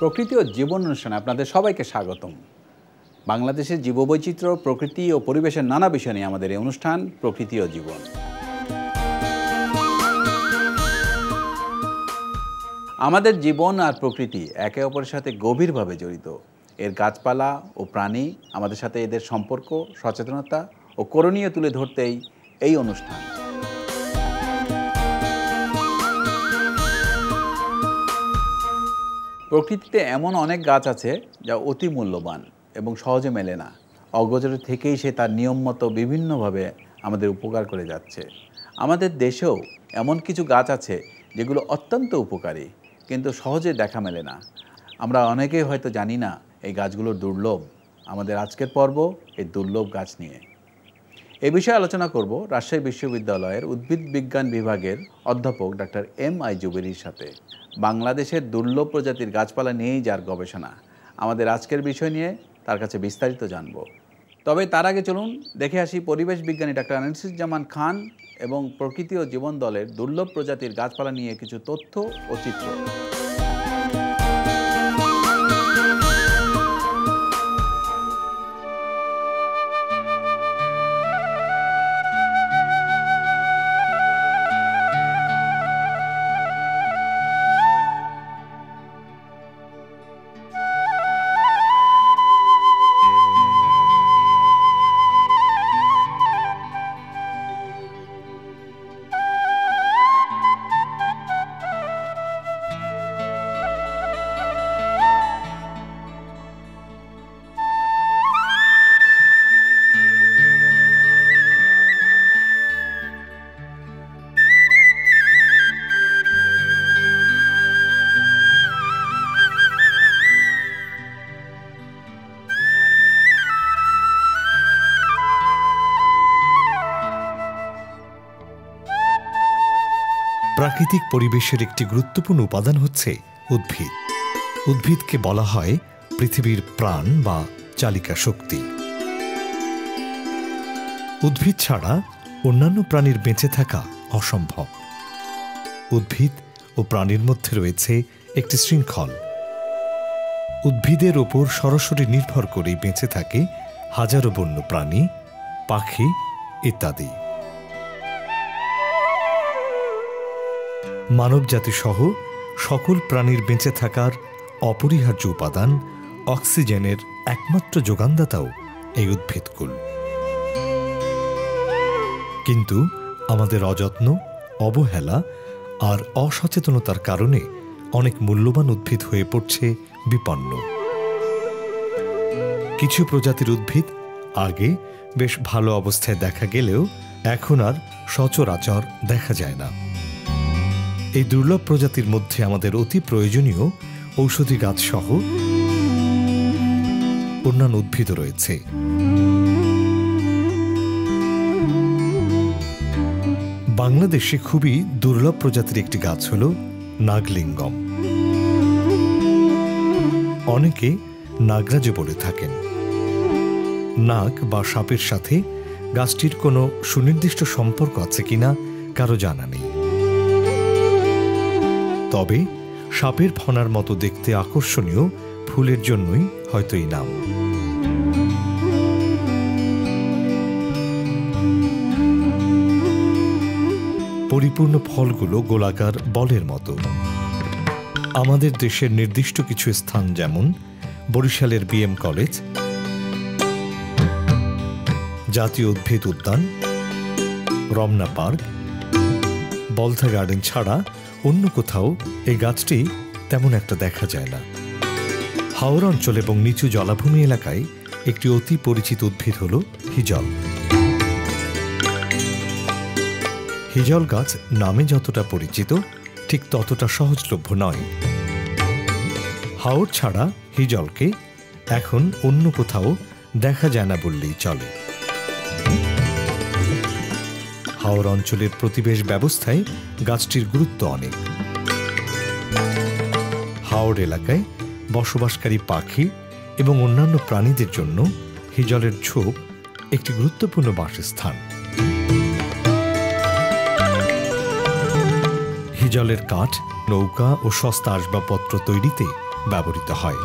প্রকৃতি ও জীবন অনুষ্ঠানে আপনাদের সবাইকে স্বাগতম। বাংলাদেশের জীববৈচিত্র্য, প্রকৃতি ও পরিবেশের নানা বিষয় নিয়ে আমাদের এই অনুষ্ঠান প্রকৃতি ও জীবন। আমাদের জীবন আর প্রকৃতি একে অপরের সাথে গভীরভাবে জড়িত। এর গাছপালা ও প্রাণী আমাদের সাথে এদের সম্পর্ক, সচেতনতা ও করণীয় তুলে ধরতেই এই অনুষ্ঠান। প্রকৃতিতে এমন অনেক গাছ আছে যা অতি মূল্যবান এবং সহজে মেলে না। অগোচরে থেকেই সে তার নিয়ম মতো বিভিন্নভাবে আমাদের উপকার করে যাচ্ছে। আমাদের দেশেও এমন কিছু গাছ আছে যেগুলো অত্যন্ত উপকারী, কিন্তু সহজে দেখা মেলে না। আমরা অনেকেই হয়তো জানি না এই গাছগুলোর দুর্লভ। আমাদের আজকের পর্ব এই দুর্লভ গাছ নিয়ে। এই বিষয়ে আলোচনা করব রাজশাহী বিশ্ববিদ্যালয়ের উদ্ভিদ বিজ্ঞান বিভাগের অধ্যাপক ডক্টর এম.আই. জুবেরির সাথে। বাংলাদেশের দুর্লভ প্রজাতির গাছপালা নিয়েই যার গবেষণা। আমাদের আজকের বিষয় নিয়ে তার কাছে বিস্তারিত জানব। তবে তার আগে চলুন দেখে আসি পরিবেশ বিজ্ঞানী ডক্টর আনিসুজ্জামান খান এবং প্রকৃতি ও জীবন দলের দুর্লভ প্রজাতির গাছপালা নিয়ে কিছু তথ্য ও চিত্র। প্রাকৃতিক পরিবেশের একটি গুরুত্বপূর্ণ উপাদান হচ্ছে উদ্ভিদ। উদ্ভিদকে বলা হয় পৃথিবীর প্রাণ বা চালিকা শক্তি। উদ্ভিদ ছাড়া অন্যান্য প্রাণীর বেঁচে থাকা অসম্ভব। উদ্ভিদ ও প্রাণীর মধ্যে রয়েছে একটি শৃঙ্খল। উদ্ভিদের ওপর সরাসরি নির্ভর করেই বেঁচে থাকে হাজারো বন্য প্রাণী, পাখি ইত্যাদি। মানবজাতি সহ সকল প্রাণীর বেঁচে থাকার অপরিহার্য উপাদান অক্সিজেনের একমাত্র যোগানদাতাও এই উদ্ভিদকুল। কিন্তু আমাদের অযত্ন, অবহেলা আর অসচেতনতার কারণে অনেক মূল্যবান উদ্ভিদ হয়ে পড়ছে বিপন্ন। কিছু প্রজাতির উদ্ভিদ আগে বেশ ভালো অবস্থায় দেখা গেলেও এখন আর সচরাচর দেখা যায় না। এই দুর্লভ প্রজাতির মধ্যে আমাদের অতি প্রয়োজনীয় ঔষধি গাছ সহ অন্যান্য উদ্ভিদও রয়েছে। বাংলাদেশে খুবই দুর্লভ প্রজাতির একটি গাছ হল নাগলিঙ্গম। অনেকে নাগরাজ বলে থাকেন। নাগ বা সাপের সাথে গাছটির কোনো সুনির্দিষ্ট সম্পর্ক আছে কিনা কারো জানা নেই। তবে সাপের ফনার মতো দেখতে আকর্ষণীয় ফুলের জন্যই হয়তো এই নাম। পরিপূর্ণ ফলগুলো গোলাকার বলের মতো। আমাদের দেশের নির্দিষ্ট কিছু স্থান যেমন বরিশালের বিএম কলেজ, জাতীয় উদ্ভিদ উদ্যান, রমনা পার্ক, বলথা গার্ডেন ছাড়া অন্য কোথাও এই গাছটি তেমন একটা দেখা যায় না। হাওর অঞ্চল এবং নিচু জলাভূমি এলাকায় একটি অতি পরিচিত উদ্ভিদ হল হিজল। হিজল গাছ নামে যতটা পরিচিত ঠিক ততটা সহজলভ্য নয়। হাওর ছাড়া হিজলকে এখন অন্য কোথাও দেখা যায় না বললেই চলে। হাওর অঞ্চলের প্রতিবেশ ব্যবস্থায় গাছটির গুরুত্ব অনেক। হাওর এলাকায় বসবাসকারী পাখি এবং অন্যান্য প্রাণীদের জন্য হিজলের ঝোপ একটি গুরুত্বপূর্ণ বাসস্থান। হিজলের কাঠ নৌকা ও সস্তা আসবাবপত্র তৈরিতে ব্যবহৃত হয়।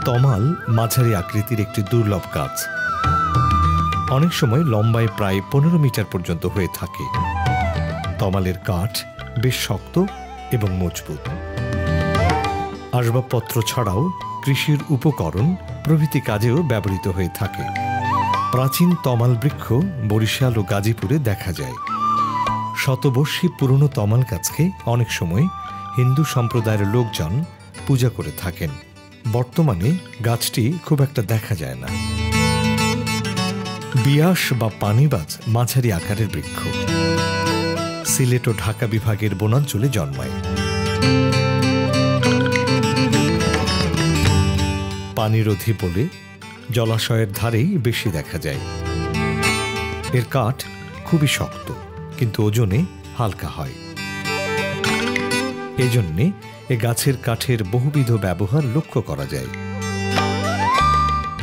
তমাল মাঝারি আকৃতির একটি দুর্লভ গাছ, অনেক সময় লম্বায় প্রায় 15 মিটার পর্যন্ত হয়ে থাকে। তমালের কাঠ বেশ শক্ত এবং মজবুত। আসবাবপত্র ছাড়াও কৃষির উপকরণ প্রভৃতি কাজেও ব্যবহৃত হয়ে থাকে। প্রাচীন তমাল বৃক্ষ বরিশাল ও গাজীপুরে দেখা যায়। শতবর্ষী পুরনো তমাল গাছকে অনেক সময় হিন্দু সম্প্রদায়ের লোকজন পূজা করে থাকেন। বর্তমানে গাছটি খুব একটা দেখা যায় না। বিয়াস বা পানিবাজ মাঝারি আকারের বৃক্ষ, সিলেট ও ঢাকা বিভাগের বনাঞ্চলে জন্মায়। পানিরোধী বলে জলাশয়ের ধারেই বেশি দেখা যায়। এর কাঠ খুবই শক্ত কিন্তু ওজনে হালকা হয়। এজন্যে এ গাছের কাঠের বহুবিধ ব্যবহার লক্ষ্য করা যায়।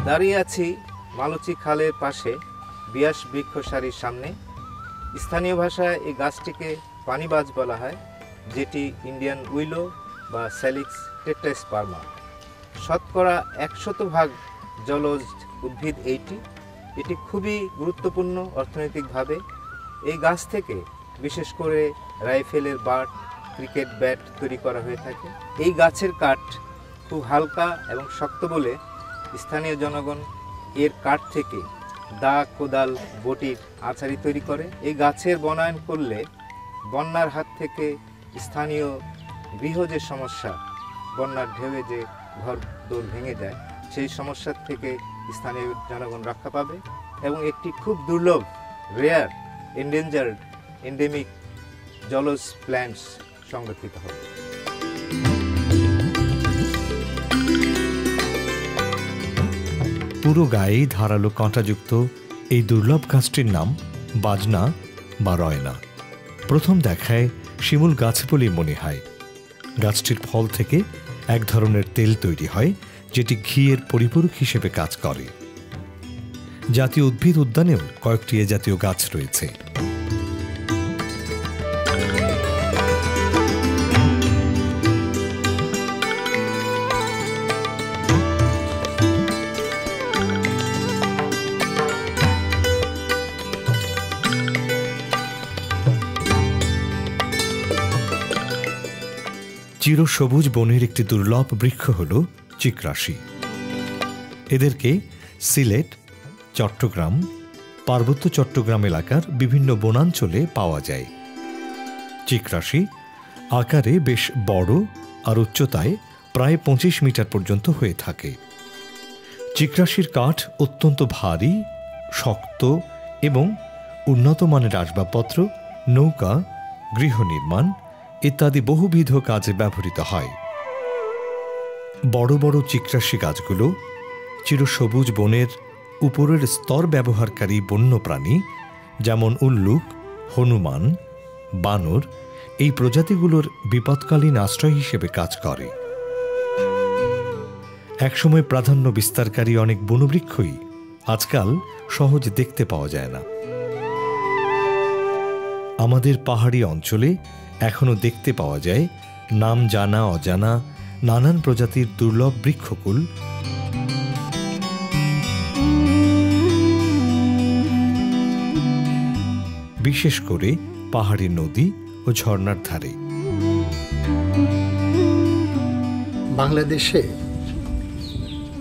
দাঁড়িয়ে আছি মালচি খালের পাশে বিয়াস বৃক্ষ সারির সামনে। স্থানীয় ভাষায় এই গাছটিকে পানিবাজ বলা হয়, যেটি ইন্ডিয়ান উইলো বা স্যালিক্স টেট্রাস্পার্মা। শতকরা 100% জলজ উদ্ভিদ এটি খুবই গুরুত্বপূর্ণ অর্থনৈতিকভাবে। এই গাছ থেকে বিশেষ করে রাইফেলের বাট, ক্রিকেট ব্যাট তৈরি করা হয়ে থাকে। এই গাছের কাঠ খুব হালকা এবং শক্ত বলে স্থানীয় জনগণ এর কাঠ থেকে দা, কোদাল, বটির আছাড়ি তৈরি করে। এই গাছের বনায়ন করলে বন্যার হাত থেকে স্থানীয় গৃহ যে সমস্যা, বন্যার ঢেউয়ে যে ঘর দোর ভেঙে যায়, সেই সমস্যার থেকে স্থানীয় জনগণ রক্ষা পাবে এবং একটি খুব দুর্লভ, রেয়ার, এন্ডেঞ্জার্ড, এন্ডেমিক জলজ প্ল্যান্টস সংরক্ষিত হবে। পুরো গায়েই ধারালো কাঁটাযুক্ত এই দুর্লভ গাছটির নাম বাজনা বা রয়না। প্রথম দেখায় শিমুল গাছ বলেই মনে হয়। গাছটির ফল থেকে এক ধরনের তেল তৈরি হয়, যেটি ঘিয়ের পরিপূরক হিসেবে কাজ করে। জাতীয় উদ্ভিদ উদ্যানেও কয়েকটি এ জাতীয় গাছ রয়েছে। চিরসবুজ বনের একটি দুর্লভ বৃক্ষ হল চিকরাশি। এদেরকে সিলেট, চট্টগ্রাম, পার্বত্য চট্টগ্রাম এলাকার বিভিন্ন বনাঞ্চলে পাওয়া যায়। চিকরাশি আকারে বেশ বড় আর উচ্চতায় প্রায় 25 মিটার পর্যন্ত হয়ে থাকে। চিকরাশির কাঠ অত্যন্ত ভারী, শক্ত এবং উন্নত মানের আসবাবপত্র, নৌকা, গৃহ নির্মাণ ইত্যাদি বহুবিধ কাজে ব্যবহৃত হয়। বড় বড় চিকরাশি গাছগুলো চিরসবুজ বনের উপরের স্তর ব্যবহারকারী বন্যপ্রাণী যেমন উল্লুক, হনুমান, বানর এই প্রজাতিগুলোর বিপদকালীন আশ্রয় হিসেবে কাজ করে। একসময় প্রাধান্য বিস্তারকারী অনেক বনবৃক্ষই আজকাল সহজে দেখতে পাওয়া যায় না। আমাদের পাহাড়ি অঞ্চলে এখনো দেখতে পাওয়া যায় নাম জানা অজানা নানান প্রজাতির দুর্লভ বৃক্ষকুল। বিশেষ করে পাহাড়ি নদী ও ঝর্ণার ধারে। বাংলাদেশে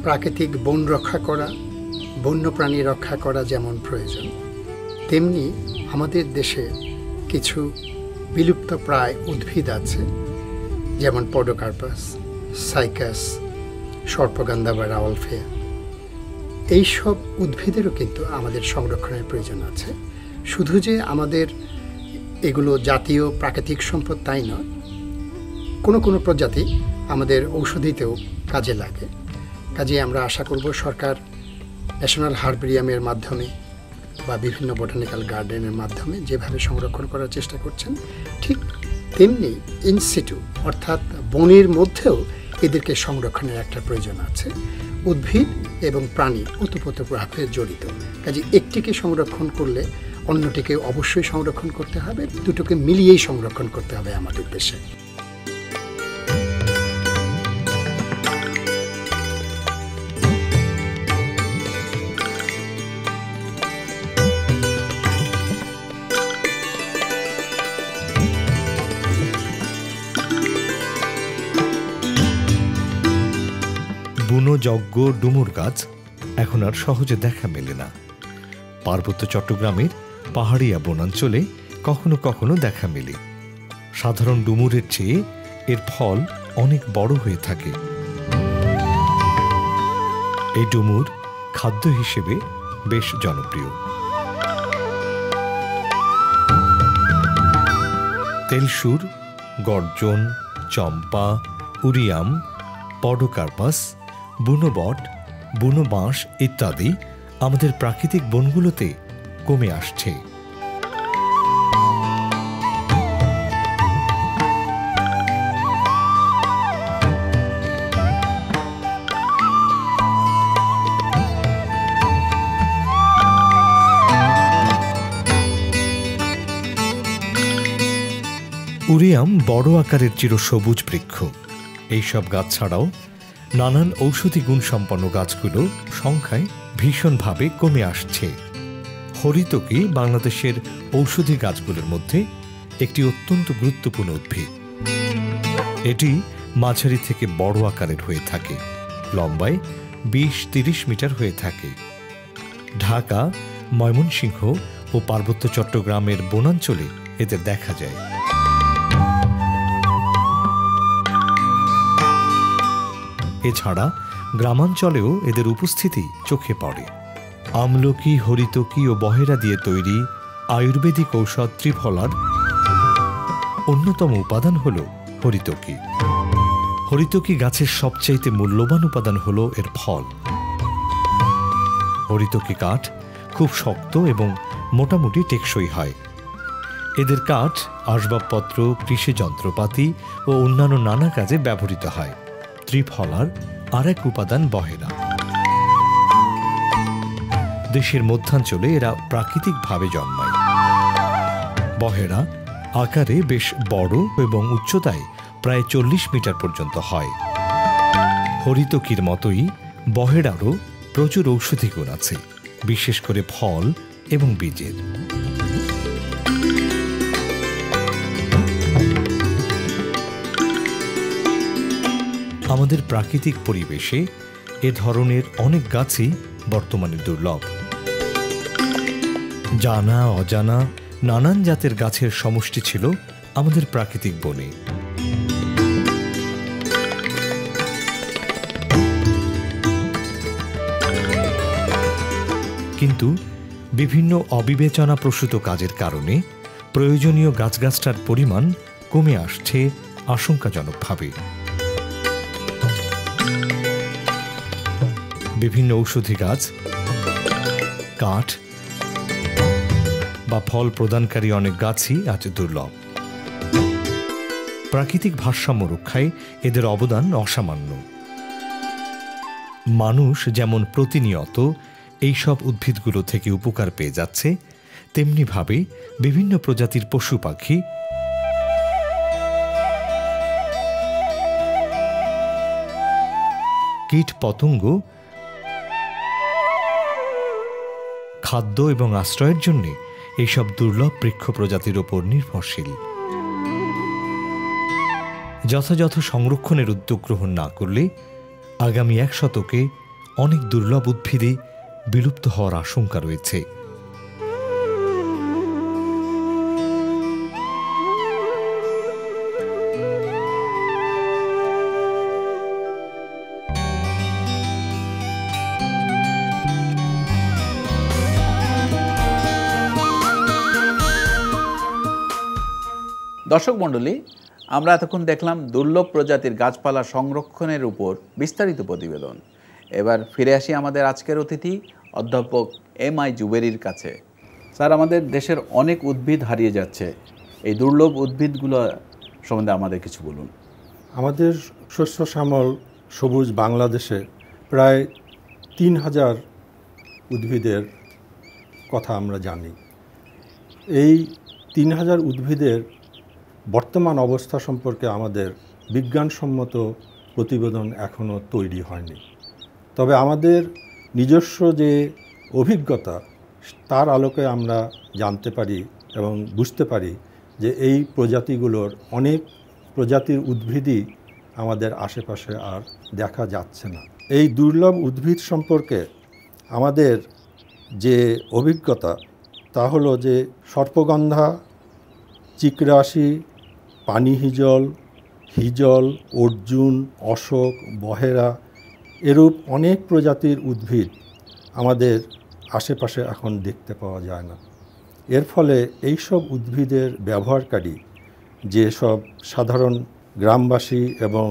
প্রাকৃতিক বন রক্ষা করা, বন্যপ্রাণী রক্ষা করা যেমন প্রয়োজন, তেমনি আমাদের দেশে কিছু বিলুপ্ত প্রায় উদ্ভিদ আছে, যেমন পডোকার্পাস, সাইকাস, সর্পগন্ধা বা রাওয়ালফেয়া। এইসব উদ্ভিদেরও কিন্তু আমাদের সংরক্ষণের প্রয়োজন আছে। শুধু যে আমাদের এগুলো জাতীয় প্রাকৃতিক সম্পদ তাই নয়, কোনো কোনো প্রজাতি আমাদের ঔষধিতেও কাজে লাগে। কাজে আমরা আশা করব সরকার ন্যাশনাল হার্বেরিয়ামের মাধ্যমে বা বিভিন্ন বোটানিক্যাল গার্ডেনের মাধ্যমে যেভাবে সংরক্ষণ করার চেষ্টা করছেন, ঠিক তেমনি ইনসিটু অর্থাৎ বনের মধ্যেও এদেরকে সংরক্ষণের একটা প্রয়োজন আছে। উদ্ভিদ এবং প্রাণী ওতপ্রোতভাবে জড়িত, কাজে একটিকে সংরক্ষণ করলে অন্যটিকে অবশ্যই সংরক্ষণ করতে হবে, দুটোকে মিলিয়েই সংরক্ষণ করতে হবে আমাদের দেশে। বুনোযজ্ঞ ডুমুর গাছ এখন আর সহজে দেখা মেলে না। পার্বত্য চট্টগ্রামের পাহাড়িয়া বনাঞ্চলে কখনো কখনো দেখা মেলে। সাধারণ ডুমুরের চেয়ে এর ফল অনেক বড় হয়ে থাকে। এই ডুমুর খাদ্য হিসেবে বেশ জনপ্রিয়। তেলসুর, গর্জন, চম্পা, উরিয়াম, পডোকার্পাস, বুনো বট, বুনো বাঁশ ইত্যাদি আমাদের প্রাকৃতিক বনগুলোতে কমে আসছে। উরিয়াম বড় আকারের চিরসবুজ বৃক্ষ। এইসব গাছ ছাড়াও নানান ঔষধি গুণ সম্পন্ন গাছগুলো সংখ্যায় ভীষণভাবে কমে আসছে। হরিতকি বাংলাদেশের ঔষধি গাছগুলোর মধ্যে একটি অত্যন্ত গুরুত্বপূর্ণ উদ্ভিদ। এটি মাঝারি থেকে বড় আকারের হয়ে থাকে, লম্বায় 20-30 মিটার হয়ে থাকে। ঢাকা, ময়মনসিংহ ও পার্বত্য চট্টগ্রামের বনাঞ্চলে এদের দেখা যায়। এছাড়া গ্রামাঞ্চলেও এদের উপস্থিতি চোখে পড়ে। আমলকি, হরিতকি ও বহেরা দিয়ে তৈরি আয়ুর্বেদিক ঔষধ ত্রিফলার অন্যতম উপাদান হল হরিতকি। হরিতকি গাছের সবচাইতে মূল্যবান উপাদান হল এর ফল। হরিতকি কাঠ খুব শক্ত এবং মোটামুটি টেকসই হয়। এদের কাঠ আসবাবপত্র, কৃষি যন্ত্রপাতি ও অন্যান্য নানা কাজে ব্যবহৃত হয়। ত্রিফলার আর এক উপাদান বহেরা। দেশের মধ্যাঞ্চলে এরা প্রাকৃতিকভাবে জন্মায়। বহেরা আকারে বেশ বড় এবং উচ্চতায় প্রায় 40 মিটার পর্যন্ত হয়। হরিতকির মতোই বহেরারও প্রচুর ঔষধি গুণ আছে, বিশেষ করে ফল এবং বীজের। আমাদের প্রাকৃতিক পরিবেশে এ ধরনের অনেক গাছই বর্তমানে দুর্লভ। জানা অজানা নানান জাতের গাছের সমষ্টি ছিল আমাদের প্রাকৃতিক বনে। কিন্তু বিভিন্ন অবিবেচনাপ্রসূত কাজের কারণে প্রয়োজনীয় গাছগাছটার পরিমাণ কমে আসছে আশঙ্কাজনকভাবে। বিভিন্ন ঔষধি গাছ, কাঠ বা ফল প্রদানকারী অনেক গাছই আজ দুর্লভ। প্রাকৃতিক ভারসাম্য রক্ষায় এদের অবদান অসামান্য। মানুষ যেমন প্রতিনিয়ত এইসব উদ্ভিদগুলো থেকে উপকার পেয়ে যাচ্ছে, তেমনিভাবে বিভিন্ন প্রজাতির পশু পাখি, কীট পতঙ্গ খাদ্য এবং আশ্রয়ের জন্য এইসব দুর্লভ বৃক্ষ প্রজাতির ওপর নির্ভরশীল। যথাযথ সংরক্ষণের উদ্যোগ গ্রহণ না করলে আগামী 1 শতকে অনেক দুর্লভ উদ্ভিদই বিলুপ্ত হওয়ার আশঙ্কা রয়েছে। দর্শক মণ্ডলী, আমরা এতক্ষণ দেখলাম দুর্লভ প্রজাতির গাছপালা সংরক্ষণের উপর বিস্তারিত প্রতিবেদন। এবার ফিরে আসি আমাদের আজকের অতিথি অধ্যাপক এম.আই. জুবেরীর কাছে। স্যার, আমাদের দেশের অনেক উদ্ভিদ হারিয়ে যাচ্ছে, এই দুর্লভ উদ্ভিদগুলো সম্বন্ধে আমাদের কিছু বলুন। আমাদের শস্য শ্যামল সবুজ বাংলাদেশে প্রায় ৩,০০০ উদ্ভিদের কথা আমরা জানি। এই ৩,০০০ উদ্ভিদের বর্তমান অবস্থা সম্পর্কে আমাদের বিজ্ঞানসম্মত প্রতিবেদন এখনও তৈরি হয়নি। তবে আমাদের নিজস্ব যে অভিজ্ঞতা, তার আলোকে আমরা জানতে পারি এবং বুঝতে পারি যে এই প্রজাতিগুলোর অনেক প্রজাতির উদ্ভিদই আমাদের আশেপাশে আর দেখা যাচ্ছে না। এই দুর্লভ উদ্ভিদ সম্পর্কে আমাদের যে অভিজ্ঞতা তা হলো যে সর্পগন্ধা, চিকরাশি, পানি হিজল, হিজল, অর্জুন, অশোক, বহেরা এরূপ অনেক প্রজাতির উদ্ভিদ আমাদের আশেপাশে এখন দেখতে পাওয়া যায় না। এর ফলে এইসব উদ্ভিদের ব্যবহারকারী যেসব সাধারণ গ্রামবাসী এবং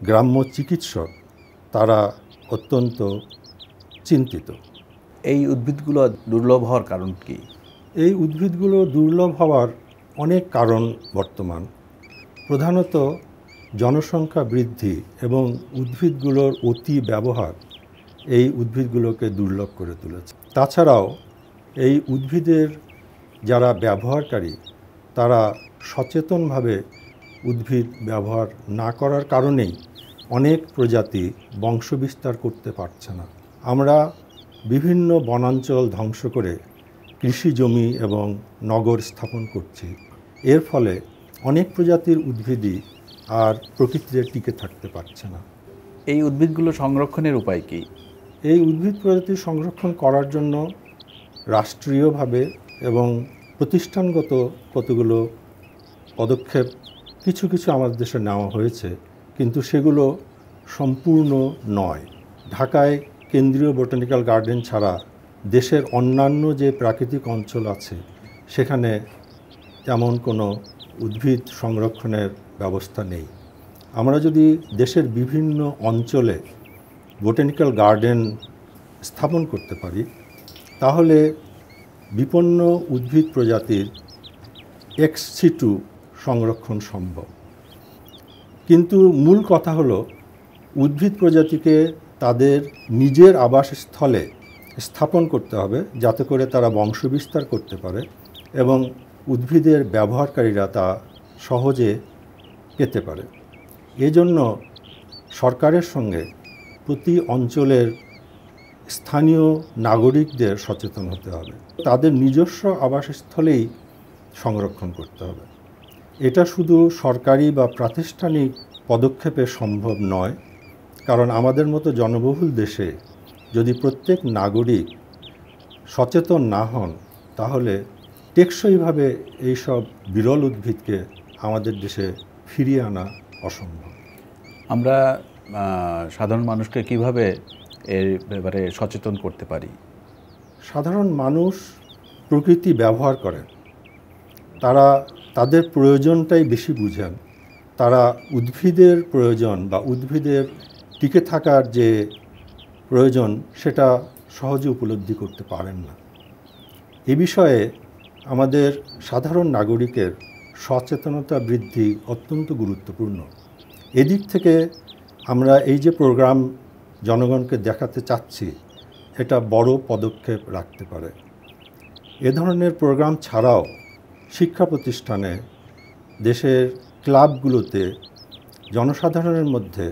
গ্রাম্য চিকিৎসক, তারা অত্যন্ত চিন্তিত। এই উদ্ভিদগুলো দুর্লভ হওয়ার কারণ কি? এই উদ্ভিদগুলো দুর্লভ হওয়ার অনেক কারণ বর্তমান। প্রধানত জনসংখ্যা বৃদ্ধি এবং উদ্ভিদগুলোর অতি ব্যবহার এই উদ্ভিদগুলোকে দুর্লভ করে তুলেছে। তাছাড়াও এই উদ্ভিদের যারা ব্যবহারকারী, তারা সচেতনভাবে উদ্ভিদ ব্যবহার না করার কারণেই অনেক প্রজাতি বংশবিস্তার করতে পারছে না। আমরা বিভিন্ন বনাঞ্চল ধ্বংস করে কৃষি জমি এবং নগর স্থাপন করছি। এর ফলে অনেক প্রজাতির উদ্ভিদই আর প্রকৃতিতে টিকে থাকতে পারছে না। এই উদ্ভিদগুলো সংরক্ষণের উপায় কি? এই উদ্ভিদ প্রজাতি সংরক্ষণ করার জন্য রাষ্ট্রীয়ভাবে এবং প্রতিষ্ঠানগত কতগুলো পদক্ষেপ কিছু কিছু আমাদের দেশে নেওয়া হয়েছে, কিন্তু সেগুলো সম্পূর্ণ নয়। ঢাকায় কেন্দ্রীয় বোটানিক্যাল গার্ডেন ছাড়া দেশের অন্যান্য যে প্রাকৃতিক অঞ্চল আছে সেখানে তেমন কোনো উদ্ভিদ সংরক্ষণের ব্যবস্থা নেই। আমরা যদি দেশের বিভিন্ন অঞ্চলে বোটানিক্যাল গার্ডেন স্থাপন করতে পারি, তাহলে বিপন্ন উদ্ভিদ প্রজাতির এক্স সিটু সংরক্ষণ সম্ভব। কিন্তু মূল কথা হলো উদ্ভিদ প্রজাতিকে তাদের নিজের আবাসস্থলে স্থাপন করতে হবে, যাতে করে তারা বংশবিস্তার করতে পারে এবং উদ্ভিদের ব্যবহারকারীরা তা সহজে পেতে পারে। এজন্য সরকারের সঙ্গে প্রতি অঞ্চলের স্থানীয় নাগরিকদের সচেতন হতে হবে, তাদের নিজস্ব আবাসস্থলেই সংরক্ষণ করতে হবে। এটা শুধু সরকারি বা প্রাতিষ্ঠানিক পদক্ষেপে সম্ভব নয়, কারণ আমাদের মতো জনবহুল দেশে যদি প্রত্যেক নাগরিক সচেতন না হন, তাহলে টেকসইভাবে এইসব বিরল উদ্ভিদকে আমাদের দেশে ফিরিয়ে আনা অসম্ভব। আমরা সাধারণ মানুষকে কিভাবে এর ব্যাপারে সচেতন করতে পারি? সাধারণ মানুষ প্রকৃতি ব্যবহার করেন, তারা তাদের প্রয়োজনটাই বেশি বুঝেন। তারা উদ্ভিদের প্রয়োজন বা উদ্ভিদের টিকে থাকার যে প্রয়োজন সেটা সহজে উপলব্ধি করতে পারেন না। এ বিষয়ে আমাদের সাধারণ নাগরিকের সচেতনতা বৃদ্ধি অত্যন্ত গুরুত্বপূর্ণ। এদিক থেকে আমরা এই যে প্রোগ্রাম জনগণকে দেখাতে চাচ্ছি, এটা বড় পদক্ষেপ রাখতে পারে। এ ধরনের প্রোগ্রাম ছাড়াও শিক্ষা প্রতিষ্ঠানে, দেশের ক্লাবগুলোতে জনসাধারণের মধ্যে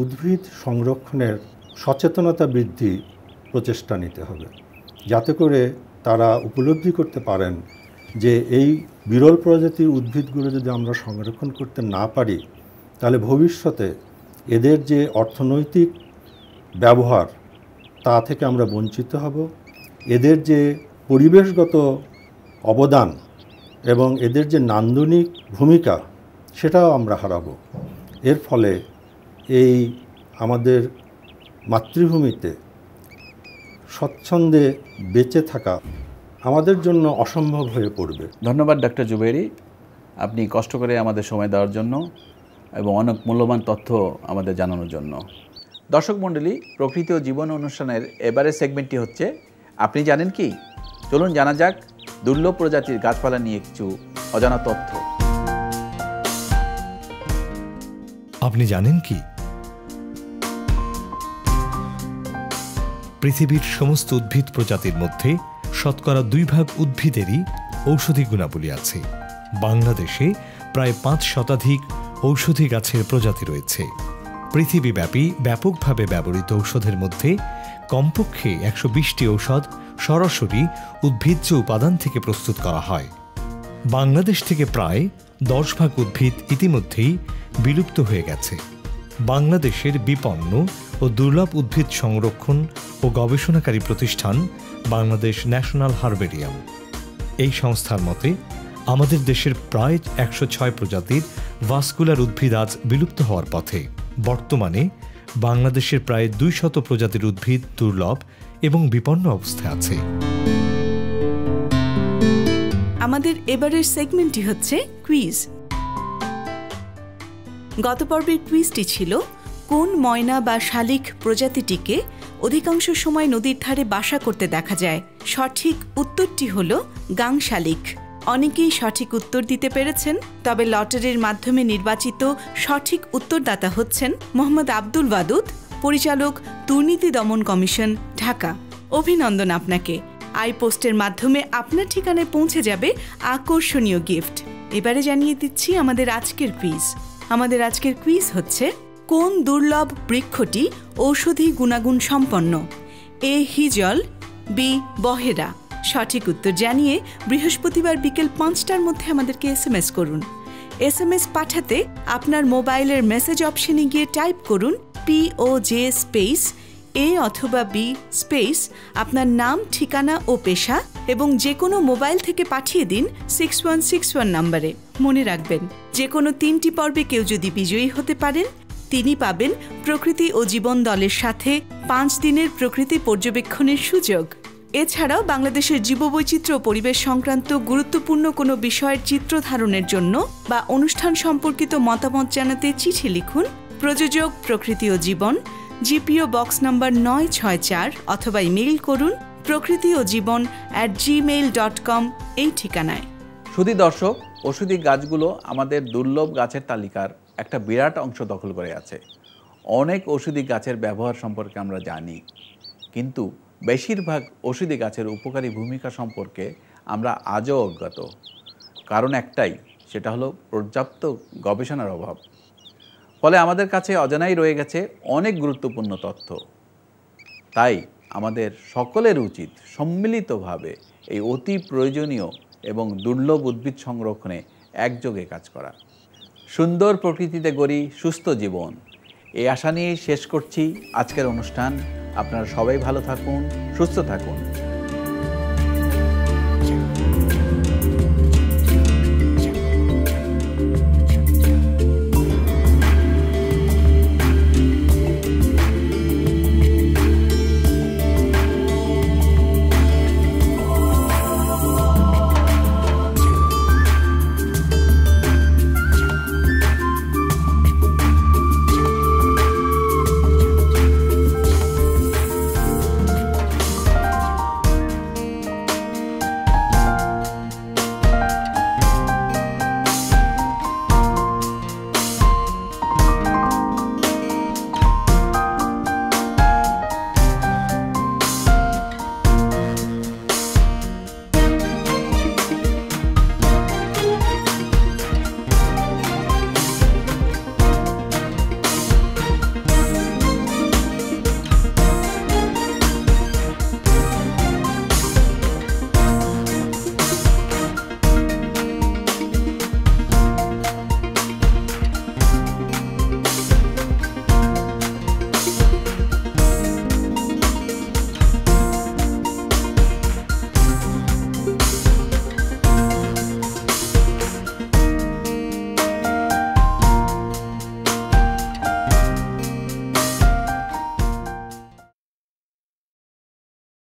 উদ্ভিদ সংরক্ষণের সচেতনতা বৃদ্ধি প্রচেষ্টা নিতে হবে, যাতে করে তারা উপলব্ধি করতে পারেন যে এই বিরল প্রজাতির উদ্ভিদগুলো যদি আমরা সংরক্ষণ করতে না পারি, তাহলে ভবিষ্যতে এদের যে অর্থনৈতিক ব্যবহার তা থেকে আমরা বঞ্চিত হব, এদের যে পরিবেশগত অবদান এবং এদের যে নান্দনিক ভূমিকা সেটাও আমরা হারাবো। এর ফলে এই আমাদের মাতৃভূমিতে স্বচ্ছন্দে বেঁচে থাকা আমাদের জন্য অসম্ভব হয়ে পড়বে। ধন্যবাদ ডক্টর জুবেরী। আপনি কষ্ট করে আমাদের সময় দেওয়ার জন্য এবং অনেক মূল্যবান তথ্য আমাদের জানানোর জন্য। দর্শক মণ্ডলী, প্রকৃতি ও জীবন অনুষ্ঠানের এবারের সেগমেন্টটি হচ্ছে আপনি জানেন কি? চলুন জানা যাক দুর্লভ প্রজাতির গাছপালা নিয়ে কিছু অজানা তথ্য। আপনি জানেন কি? পৃথিবীর সমস্ত উদ্ভিদ প্রজাতির মধ্যে শতকরা 2 ভাগ উদ্ভিদেরই ঔষধি গুণাবলী আছে। বাংলাদেশে প্রায় 5 শতাধিক ঔষধি গাছের প্রজাতি রয়েছে। পৃথিবীব্যাপী ব্যাপকভাবে ব্যবহৃত ঔষধের মধ্যে কমপক্ষে 120টি ঔষধ সরাসরি উদ্ভিজ্জ উপাদান থেকে প্রস্তুত করা হয়। বাংলাদেশ থেকে প্রায় 10 ভাগ উদ্ভিদ ইতিমধ্যেই বিলুপ্ত হয়ে গেছে। বাংলাদেশের বিপন্ন ও দুর্লভ উদ্ভিদ সংরক্ষণ ও গবেষণাকারী প্রতিষ্ঠান বাংলাদেশ ন্যাশনাল হার্বেরিয়াম। এই সংস্থার মতে আমাদের দেশের প্রায় 106 প্রজাতির ভাস্কুলার উদ্ভিদ আজ বিলুপ্ত হওয়ার পথে। বর্তমানে বাংলাদেশের প্রায় 200 প্রজাতির উদ্ভিদ দুর্লভ এবং বিপন্ন অবস্থায় আছে। আমাদের এবারের সেগমেন্টটি হচ্ছে কুইজ। গত পর্বের কুইজটি ছিল কোন ময়না বা শালিক প্রজাতিটিকে অধিকাংশ সময় নদীর ধারে বাসা করতে দেখা যায়। সঠিক উত্তরটি হল গাং শালিক। অনেকেই সঠিক উত্তর দিতে পেরেছেন, তবে লটারির মাধ্যমে নির্বাচিত সঠিক উত্তরদাতা হচ্ছেন মোহাম্মদ আব্দুল ওয়াদুদ, পরিচালক, দুর্নীতি দমন কমিশন, ঢাকা। অভিনন্দন আপনাকে। আইপোস্টের মাধ্যমে আপনার ঠিকানায় পৌঁছে যাবে আকর্ষণীয় গিফট। এবারে জানিয়ে দিচ্ছি আমাদের আজকের কুইজ। আমাদের আজকের কুইজ হচ্ছে কোন দুর্লভ বৃক্ষটি ঔষধি গুণাগুণ সম্পন্ন? এ হিজল, বি বহেরা। সঠিক উত্তর জানিয়ে বৃহস্পতিবার বিকেল 5টার মধ্যে আমাদেরকে SMS করুন। SMS পাঠাতে আপনার মোবাইলের মেসেজ অপশনে গিয়ে টাইপ করুন POJ স্পেস A অথবা B স্পেস আপনার নাম, ঠিকানা ও পেশা এবং যে কোনো মোবাইল থেকে পাঠিয়ে দিন 6161 নম্বরে। মনে রাখবেন, যে কোনো 3টি পর্বে কেউ যদি বিজয়ী হতে পারেন, তিনি পাবেন প্রকৃতি ও জীবন দলের সাথে 5 দিনের প্রকৃতি পর্যবেক্ষণের সুযোগ। এছাড়াও বাংলাদেশের জীববৈচিত্র্য ও পরিবেশ সংক্রান্ত গুরুত্বপূর্ণ কোনো বিষয়ের চিত্র ধারণের জন্য বা অনুষ্ঠান সম্পর্কিত মতামত জানাতে চিঠি লিখুন। প্রযোজক প্রকৃতি ও জীবন, GPO বক্স নম্বর 964 অথবা ইমেইল করুন prokriti-ojibon@gmail.com এই ঠিকানায়। শুধু দর্শক, ঔষধি গাছগুলো আমাদের দুর্লভ গাছের তালিকার একটা বিরাট অংশ দখল করে আছে। অনেক ঔষধি গাছের ব্যবহার সম্পর্কে আমরা জানি, কিন্তু বেশিরভাগ ঔষধি গাছের উপকারী ভূমিকা সম্পর্কে আমরা আজও অজ্ঞাত। কারণ একটাই, সেটা হলো পর্যাপ্ত গবেষণার অভাব। ফলে আমাদের কাছে অজানাই রয়ে গেছে অনেক গুরুত্বপূর্ণ তথ্য। তাই আমাদের সকলের উচিত সম্মিলিতভাবে এই অতি প্রয়োজনীয় এবং দুর্লভ উদ্ভিদ সংরক্ষণে একযোগে কাজ করা। সুন্দর প্রকৃতিতে গড়ি সুস্থ জীবন, এই আশা নিয়েই শেষ করছি আজকের অনুষ্ঠান। আপনারা সবাই ভালো থাকুন, সুস্থ থাকুন।